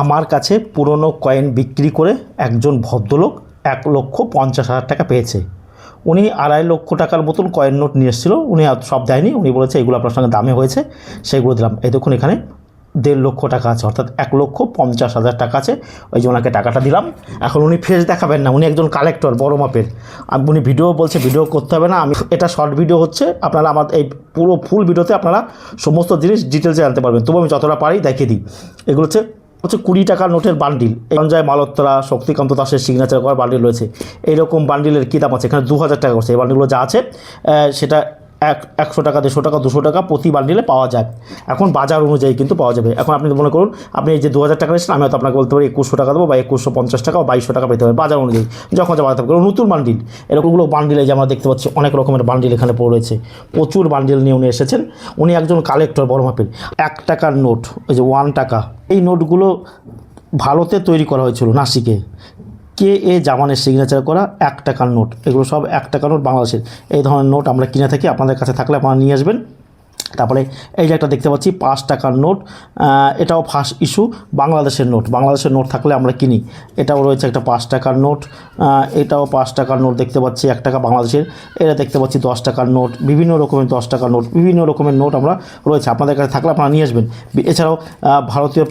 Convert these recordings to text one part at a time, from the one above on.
আমার কাছে পুরনো কয়েন বিক্রি করে একজন ভদ্রলোক 1,50,000 টাকা পেয়েছে। উনি 2.5 লক্ষ টাকার মতন কয়েন নোট নিয়ে এসেছিলো। উনি সব দেয়নি, উনি বলেছে এগুলো আপনার সঙ্গে দামে হয়েছে, সেগুলো দিলাম। এই দেখুন এখানে 1.5 লক্ষ টাকা আছে, অর্থাৎ 1,50,000 টাকা আছে। ওই যে ওনাকে টাকাটা দিলাম। এখন উনি ফেস দেখাবেন না, উনি একজন কালেক্টর বড় মাপের। উনি ভিডিও বলছে ভিডিও করতে হবে না, আমি এটা শর্ট ভিডিও হচ্ছে, আপনারা আমার এই পুরো ফুল ভিডিওতে আপনারা সমস্ত জিনিস ডিটেলসে জানতে পারবেন। তবু আমি যতটা পারি দেখিয়ে দিই। এগুলো হচ্ছে 20 টাকার নোটের বান্ডিল। সঞ্জয় মালহোত্রা, শক্তিকান্ত দাসের সিগনেচার করা বান্ডিল রয়েছে। এইরকম বান্ডিলের কী দাম আছে? এখানে 2,000 টাকা করছে। এই বান্ডিলগুলো যা আছে সেটা 100 টাকা, 150 টাকা, 200 টাকা প্রতি বান্ডিলে পাওয়া যায়। এখন বাজার অনুযায়ী কিন্তু পাওয়া যাবে। এখন আপনি মনে করুন আপনি এই যে 2,000 টাকা নিয়েছেন, আমি হয়তো আপনাকে বলতে পারি 2,100 টাকা দেবো, বা 2,150 টাকা, বা 2,200 টাকা পেতে হবে বাজার অনুযায়ী, যখন যা বাজার থাকবে। নতুন বান্ডিল, এরকমগুলো বান্ডিলে যে আমরা দেখতে পাচ্ছি অনেক রকমের বান্ডিল এখানে পড়ে রয়েছে। প্রচুর বান্ডিল নিয়ে উনি এসেছেন। উনি একজন কালেক্টর বড় মাপের। 1 টাকার নোট, ওই যে 1 টাকা, এই নোটগুলো ভারতে তৈরি করা হয়েছিল, নাসিকে। K.A. জামানের সিগনেচার করা 1 টাকার নোট। এগুলো সব 1 টাকার নোট বাংলাদেশের। এই ধরনের নোট আমরা কিনে থাকি, আপনাদের কাছে থাকলে আপনারা নিয়ে আসবেন। তারপরে এই যে একটা দেখতে পাচ্ছি 5 টাকার নোট, এটাও ফার্স্ট ইস্যু, বাংলাদেশের নোট। বাংলাদেশের নোট থাকলে আমরা কিনি। এটাও রয়েছে একটা 5 টাকার নোট, এটাও 5 টাকার নোট দেখতে পাচ্ছি, 1 টাকা বাংলাদেশের। এটা দেখতে পাচ্ছি 10 টাকার নোট, বিভিন্ন রকমের 10 টাকার নোট, বিভিন্ন রকমের নোট আমরা রয়েছে। আপনাদের কাছে থাকলে আপনারা নিয়ে আসবেন। এছাড়াও ভারতীয়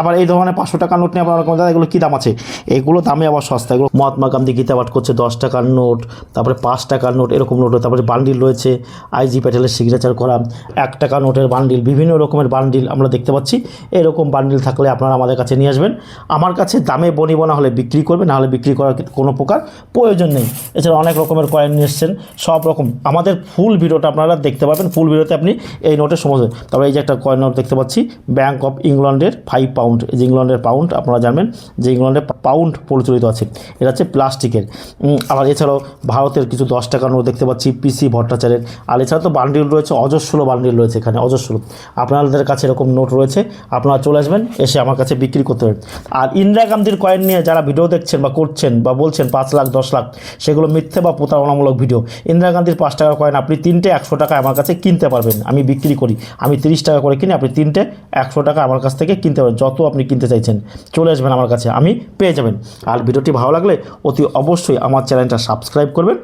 আবার এই ধরনের 500 টাকার নোট নিয়ে আপনারা দাদা এগুলো কী দাম আছে? এগুলো দামে আবার সস্তা। এগুলো মহাত্মা গান্ধী গীতা পাঠ করছে 10 টাকার নোট, তারপরে 5 টাকার নোট, এরকম নোট। তারপরে বান্ডিল রয়েছে আইজি প্যাটেলের সিগনেচার করা 1 টাকা নোটের বান্ডিল, বিভিন্ন রকমের বান্ডিল আমরা দেখতে পাচ্ছি। এরকম বান্ডিল থাকলে আপনারা আমাদের কাছে নিয়ে আসবেন। আমার কাছে দামে বনিব না হলে বিক্রি করবে, না হলে বিক্রি করার কোনো প্রকার প্রয়োজন নেই। এছাড়া অনেক রকমের কয়েন নিয়ে এসছেন, সব রকম। আমাদের ফুল ভিডিওটা আপনারা দেখতে পাবেন। ফুল ভিডিওতে আপনি এই নোটের সমস্ত। তবে এই যে একটা কয়েন নোট দেখতে পাচ্ছি ব্যাঙ্ক অফ ইংল্যান্ডের 5 পাউন্ড। এই যে ইংল্যান্ডের পাউন্ড, আপনারা জানবেন যে ইংল্যান্ডের পাউন্ড প্রচলিত আছে। এটা হচ্ছে প্লাস্টিকের। আবার এছাড়াও ভারতের কিছু 10 টাকার নোট দেখতে পাচ্ছি PC ভট্টাচার্যের। আর এছাড়া তো বান্ডিল রয়েছে, অজস্র বান্ডিল রয়েছে এখানে, অজস্র। আপনাদের কাছে এরকম নোট রয়েছে, আপনারা চলে আসবেন, এসে আমার কাছে বিক্রি করতে পারেন। আর ইন্দিরা গান্ধীর কয়েন নিয়ে যারা ভিডিও দেখছেন বা করছেন বা বলছেন 5 লাখ 10 লাখ, সেগুলো মিথ্যে বা প্রতারণামূলক ভিডিও। ইন্দিরা গান্ধীর 5 টাকার কয়েন আপনি 3টে 100 টাকায় আমার কাছে কিনতে পারবেন। আমি বিক্রি করি, আমি 30 টাকা করে কিনি, আপনি 3টে 100 টাকা আমার কাছ থেকে কিনতে পারবেন। যত আপনি কিনতে চাইছেন চলে আসবেন আমার কাছে, আমি পেয়ে যাবেন। আর ভিডিওটি ভালো লাগলে অতি অবশ্যই আমার চ্যানেলটা সাবস্ক্রাইব করবেন,